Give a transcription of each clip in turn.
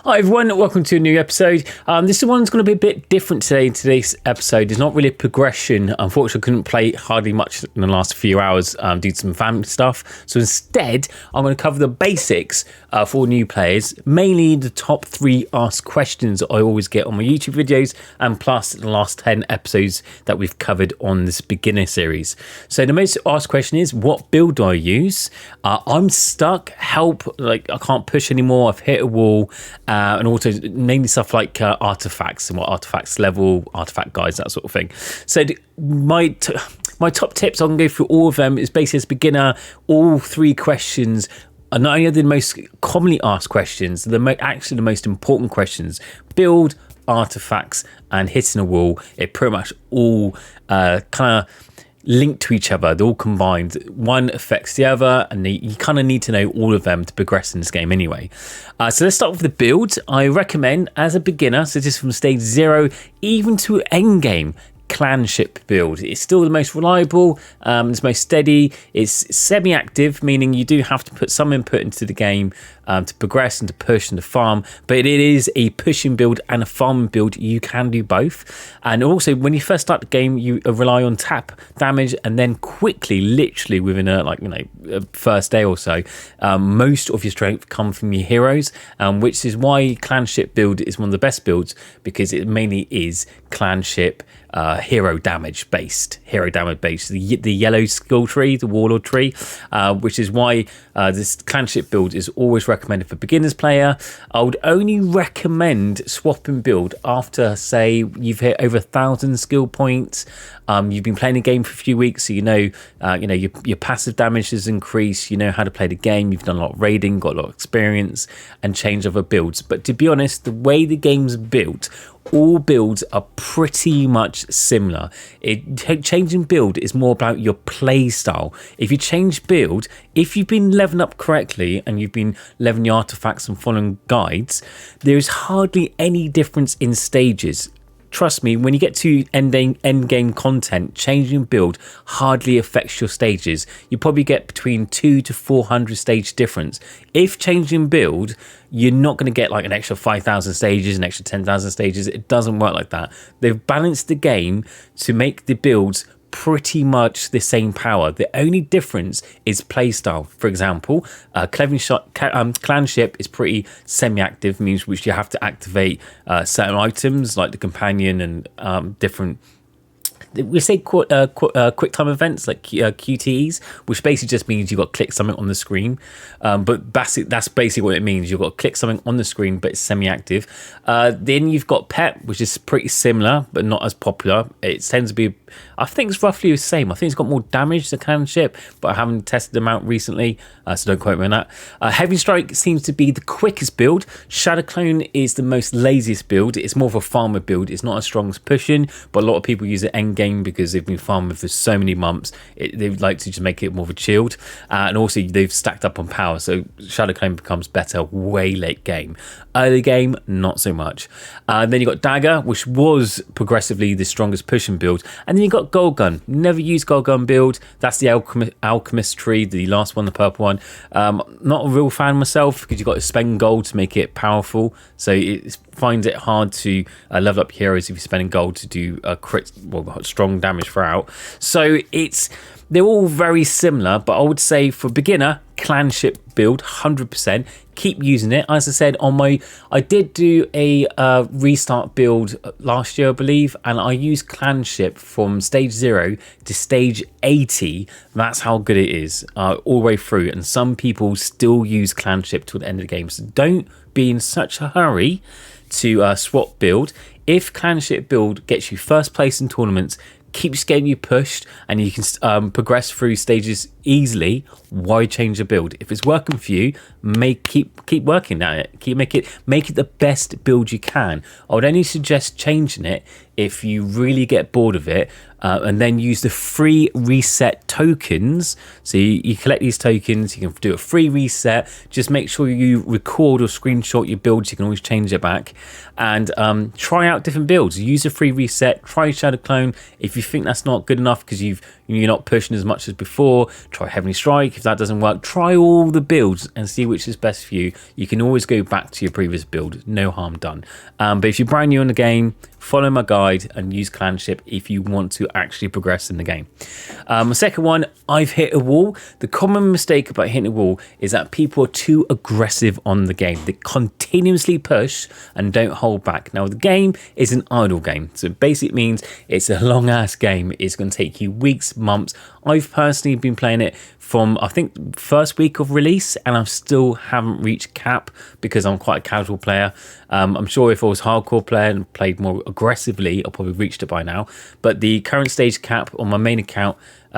Hi everyone, welcome to a new episode. This one's going to be a bit different today. In today's episode, it's not really a progression. Unfortunately, I couldn't play hardly much in the last few hours due to some family stuff. So instead, I'm going to cover the basics for new players, mainly the top 3 asked questions I always get on my YouTube videos, and plus the last 10 episodes that we've covered on this beginner series. So the most asked question is, what build do I use? I'm stuck, help, like I can't push anymore, I've hit a wall. And also mainly stuff like artifacts and what artifacts level, artifact guides, that sort of thing. So my top tips, I'm going to go through all of them. Is basically as a beginner, all 3 questions are not only the most commonly asked questions, actually the most important questions. Build, artifacts, and hitting a wall. It pretty much all kind of linked to each other. They're all combined. One affects the other, and you kind of need to know all of them to progress in this game anyway. So let's start with the build. I recommend, as a beginner, so just from stage 0 even to end game, clan ship build. It's still the most reliable, it's most steady, it's semi-active, meaning you do have to put some input into the game to progress and to push and to farm, but it is a pushing build and a farming build. You can do both. And also when you first start the game, you rely on tap damage, and then quickly, literally within a first day or so, most of your strength come from your heroes, which is why clan ship build is one of the best builds, because it mainly is clan ship hero damage based. The yellow skill tree, the warlord tree, which is why this clan ship build is always recommended for beginners player. I would only recommend swapping build after, say, you've hit over 1,000 skill points. You've been playing the game for a few weeks, so you know your passive damage has increased. You know how to play the game. You've done a lot of raiding, got a lot of experience, and change other builds. But to be honest, the way the game's built, all builds are pretty much similar. Changing build is more about your play style. If you change build, if you've been leveling up correctly and you've been leveling your artifacts and following guides, there's hardly any difference in stages. Trust me, when you get to end game content, changing build hardly affects your stages. You probably get between 200 to 400 stage difference. If changing build, you're not going to get like an extra 5,000 stages, an extra 10,000 stages. It doesn't work like that. They've balanced the game to make the builds pretty much the same power. The only difference is playstyle. For example, clan ship is pretty semi-active, means which you have to activate certain items like the companion and different, we say quick time events like QTEs, which basically just means you've got to click something on the screen. But that's basically what it means. You've got to click something on the screen, but it's semi-active. Then you've got pet, which is pretty similar, but not as popular. It tends to be, I think it's roughly the same. I think it's got more damage than clan ship, but I haven't tested them out recently, so don't quote me on that. Heavy Strike seems to be the quickest build. Shadow Clone is the most laziest build. It's more of a farmer build. It's not as strong as pushing, but a lot of people use it end game because they've been farming for so many months. They like to just make it more of a chilled, and also they've stacked up on power, so Shadow Clone becomes better way late game. Early game, not so much. Then you got Dagger, which was progressively the strongest pushing build, and then you got Gold Gun. Never used Gold Gun build. That's the Alchemist tree, the last one, the purple one. Not a real fan myself, because you've got to spend gold to make it powerful, so it finds it hard to level up heroes if you're spending gold to do a strong damage throughout. So they're all very similar, but I would say for beginner, clan ship build 100%. Keep using it. As I said, I did do a restart build last year, I believe, and I used clan ship from stage 0 to stage 80. That's how good it is all the way through, and some people still use clan ship till the end of the game. So don't be in such a hurry to swap build. If clan ship build gets you first place in tournaments, keeps getting you pushed, and you can progress through stages easily, why change the build? If it's working for you, keep working at it. Make it the best build you can. I would only suggest changing it if you really get bored of it, and then use the free reset tokens. So you collect these tokens, you can do a free reset. Just make sure you record or screenshot your builds. You can always change it back, and try out different builds. Use a free reset, try Shadow Clone. If you think that's not good enough because you're not pushing as much as before, try Heavenly Strike. If that doesn't work, try all the builds and see which is best for you. You can always go back to your previous build, no harm done. But if you're brand new in the game, follow my guide and use clanship if you want to actually progress in the game. The second one, I've hit a wall. The common mistake about hitting a wall is that people are too aggressive on the game. They continuously push and don't hold back. Now, the game is an idle game, so it basically means it's a long ass game. It's going to take you weeks, months. I've personally been playing it from, I think, first week of release, and I still haven't reached cap because I'm quite a casual player. I'm sure if I was a hardcore player and played more aggressively, I'll probably reached it by now. But the current stage cap on my main account,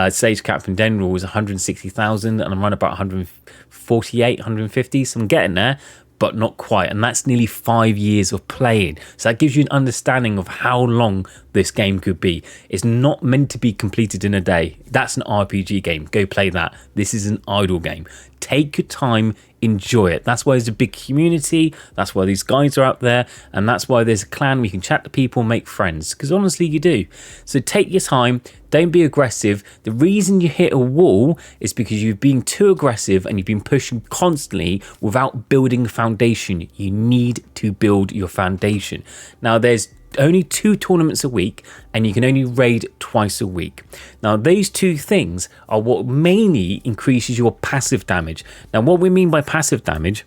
stage cap in general, was 160,000, and I'm running about 148, 150, so I'm getting there, but not quite. And that's nearly 5 years of playing. So that gives you an understanding of how long this game could be. It's not meant to be completed in a day. That's an RPG game. Go play that. This is an idle game. Take your time, enjoy it. That's why there's a big community. That's why these guys are out there. And that's why there's a clan where you can chat to people, make friends. Because honestly, you do. So take your time. Don't be aggressive. The reason you hit a wall is because you've been too aggressive and you've been pushing constantly without building a foundation. You need to build your foundation. Now, there's only 2 tournaments a week, and you can only raid twice a week. Now, these 2 things are what mainly increases your passive damage. Now, what we mean by passive damage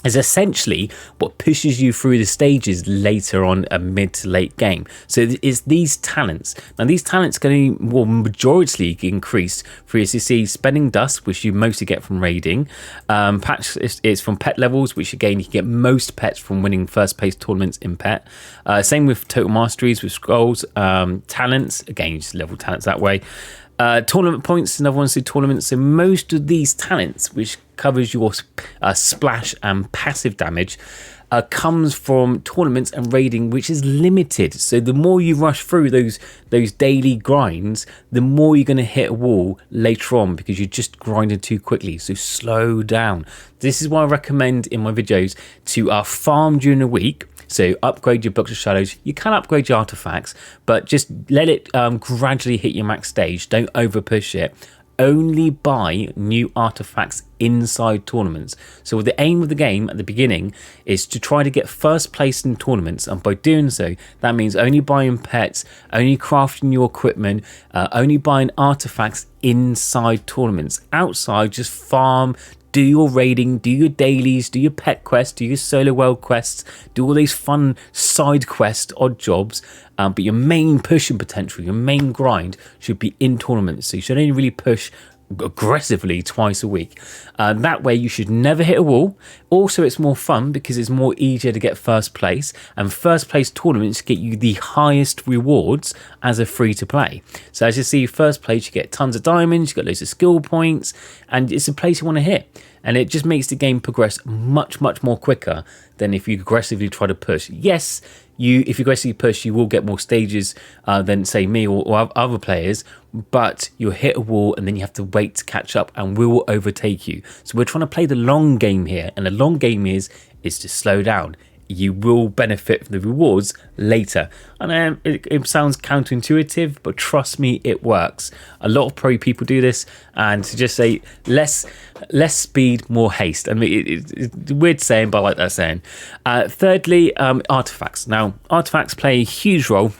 is essentially what pushes you through the stages later on a mid to late game. So it's these talents. Now, these talents can more majority increase through, as you see, spending dust, which you mostly get from raiding. Patch is from pet levels, which again, you can get most pets from winning first place tournaments in pet. Same with total masteries, with scrolls. Talents, again, you just level talents that way. Tournament points, another one to tournaments. So most of these talents, which covers your splash and passive damage, comes from tournaments and raiding, which is limited. So the more you rush through those daily grinds, the more you're going to hit a wall later on because you're just grinding too quickly. So slow down. This is why I recommend in my videos to farm during the week. So upgrade your books of shadows. You can upgrade your artifacts, but just let it gradually hit your max stage. Don't over push it. Only buy new artifacts inside tournaments. So the aim of the game at the beginning is to try to get first place in tournaments, and by doing so, that means only buying pets, only crafting your equipment, only buying artifacts inside tournaments. Outside, just farm, do your raiding, do your dailies, do your pet quests, do your solo world quests, do all these fun side quests, odd jobs, but your main pushing potential, your main grind should be in tournaments. So you should only really push aggressively twice a week. That way you should never hit a wall. Also, it's more fun because it's more easier to get first place, and first place tournaments get you the highest rewards as a free to play. So as you see, first place you get tons of diamonds, you get loads of skill points, and it's a place you want to hit. And it just makes the game progress much more quicker than if you aggressively try to push. Yes, if you aggressively push, you will get more stages than, say, me or other players, but you'll hit a wall and then you have to wait to catch up, and we will overtake you. So we're trying to play the long game here, and the long game is to slow down. You will benefit from the rewards later. And it sounds counterintuitive, but trust me, it works. A lot of pro people do this, and to just say less speed, more haste. I mean, it's a weird saying, but I like that saying. Thirdly, artifacts. Now, artifacts play a huge role.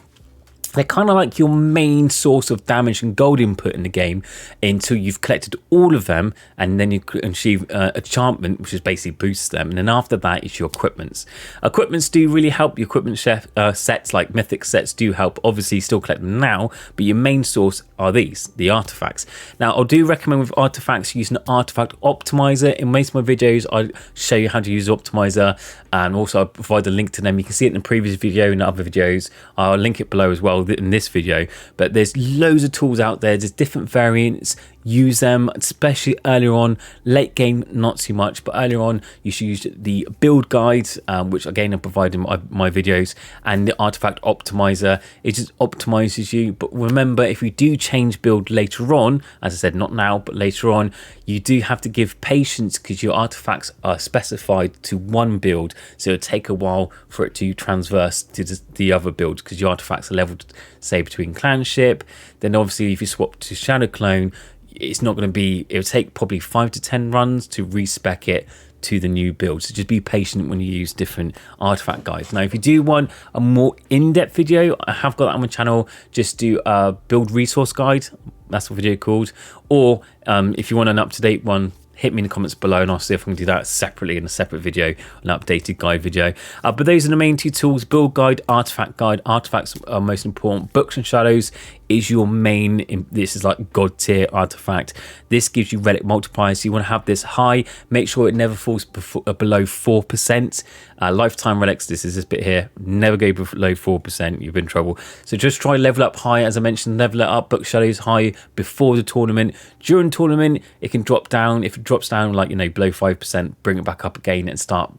They're kind of like your main source of damage and gold input in the game until you've collected all of them, and then you achieve enchantment, which is basically boosts them. And then after that, it's your equipments. Equipments do really help. Your equipment sets, like mythic sets, do help. Obviously, you still collect them now, but your main source are the artifacts. Now, I do recommend with artifacts using an artifact optimizer. In most of my videos, I show you how to use optimizer, and also I provide a link to them. You can see it in the previous video and other videos. I'll link it below as well in this video, but there's loads of tools out there. There's different variants. Use them, especially earlier on. Late game, not so much, but earlier on, you should use the build guides, which again I provide in my videos, and the artifact optimizer. It just optimizes you. But remember, if you do change build later on, as I said, not now, but later on, you do have to give patience because your artifacts are specified to one build, so it'll take a while for it to transverse to the other build because your artifacts are leveled, say, between clanship. Then obviously, if you swap to shadow clone, it's not going to be, it'll take probably 5 to 10 runs to respec it to the new build. So just be patient when you use different artifact guides. Now, if you do want a more in-depth video, I have got that on my channel. Just do a build resource guide. That's the video called. Or if you want an up-to-date one, hit me in the comments below and I'll see if I can do that separately in a separate video, an updated guide video. But those are the main two tools: build guide, artifact guide. Artifacts are most important. Books and Shadows is your main, this is like god tier artifact. This gives you relic multipliers, so you want to have this high. Make sure it never falls below 4%. Lifetime relics, this is this bit here, never go below 4%, you've been in trouble. So just try level up high, as I mentioned, level it up. Book Shadows high before the tournament. During tournament, it can drop down. If it drops down like, you know, below 5%, bring it back up again and start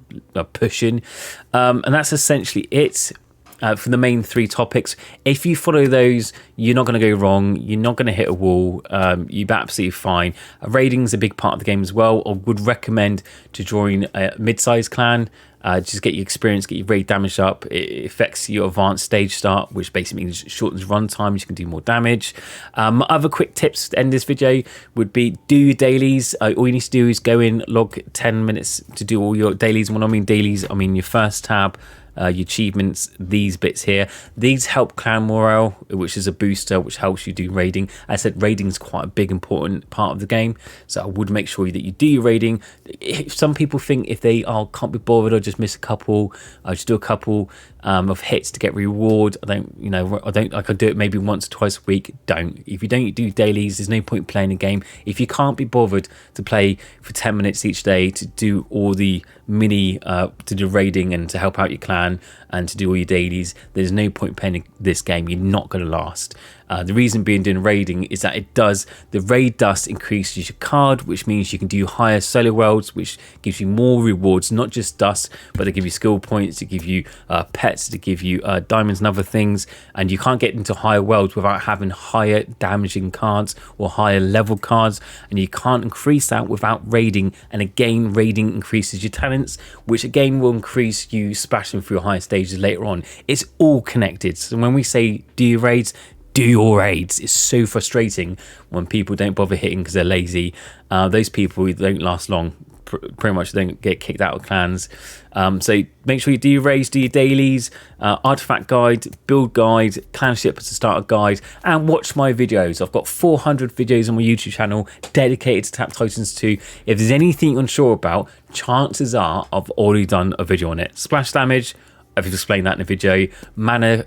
pushing. And that's essentially it. For the main 3 topics. If you follow those, you're not going to go wrong. You're not going to hit a wall. You'll be absolutely fine. Raiding is a big part of the game as well. I would recommend to join a mid-sized clan. Just get your experience, get your raid damage up. It affects your advanced stage start, which basically means it shortens run time. You can do more damage. Other quick tips to end this video would be do your dailies. All you need to do is go in, log 10 minutes to do all your dailies. When I mean dailies, I mean your first tab, your achievements, these bits here. These help clan morale, which is a booster, which helps you do raiding. As I said, raiding is quite a big important part of the game, so I would make sure that you do your raiding. If some people think if they can't be bothered or just miss a couple, just do a couple of hits to get reward. I could do it maybe once or twice a week. Don't. If you don't do dailies, there's no point playing a game. If you can't be bothered to play for 10 minutes each day to do all the mini to do raiding and to help out your clan and to do all your dailies, there's no point playing this game. You're not going to last. The reason being doing raiding is that the raid dust increases your card, which means you can do higher solo worlds, which gives you more rewards, not just dust, but they give you skill points, to give you pets, to give you diamonds and other things. And you can't get into higher worlds without having higher damaging cards or higher level cards, and you can't increase that without raiding. And again, raiding increases your talents, which again will increase you splashing through higher stages later on. It's all connected. So when we say do your raids, do your raids. It's so frustrating when people don't bother hitting because they're lazy. Those people don't last long. Pretty much don't get kicked out of clans. So make sure you do your raids, do your dailies, artifact guide, build guide, clan ship as a starter guide, and watch my videos. I've got 400 videos on my YouTube channel dedicated to Tap Titans 2. If there's anything you're unsure about, chances are I've already done a video on it. Splash damage, I've explained that in a video. Mana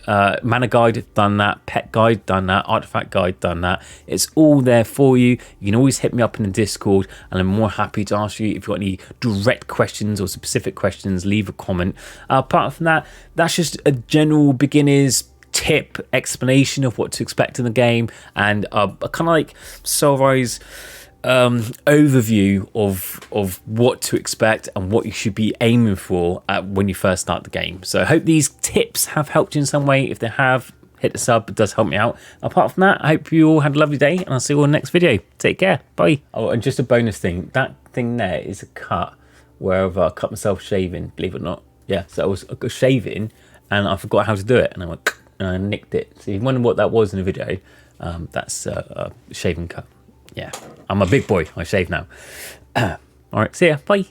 guide, done that. Pet guide, done that. Artifact guide, done that. It's all there for you. You can always hit me up in the Discord, and I'm more happy to answer you. If you've got any direct questions or specific questions, leave a comment. Apart from that, that's just a general beginner's tip explanation of what to expect in the game, and a kind of like Soulrise overview of what to expect and what you should be aiming for when you first start the game. So I hope these tips have helped you in some way. If they have, hit the sub, it does help me out. Apart from that, I hope you all had a lovely day, and I'll see you all in the next video. Take care, bye. Oh, and just a bonus thing, that thing there is a cut where I've cut myself shaving, believe it or not. Yeah, so I was shaving and I forgot how to do it, and I went and I nicked it. So if you wonder what that was in the video, that's a shaving cut. Yeah, I'm a big boy. I shave now. All right, see ya. Bye.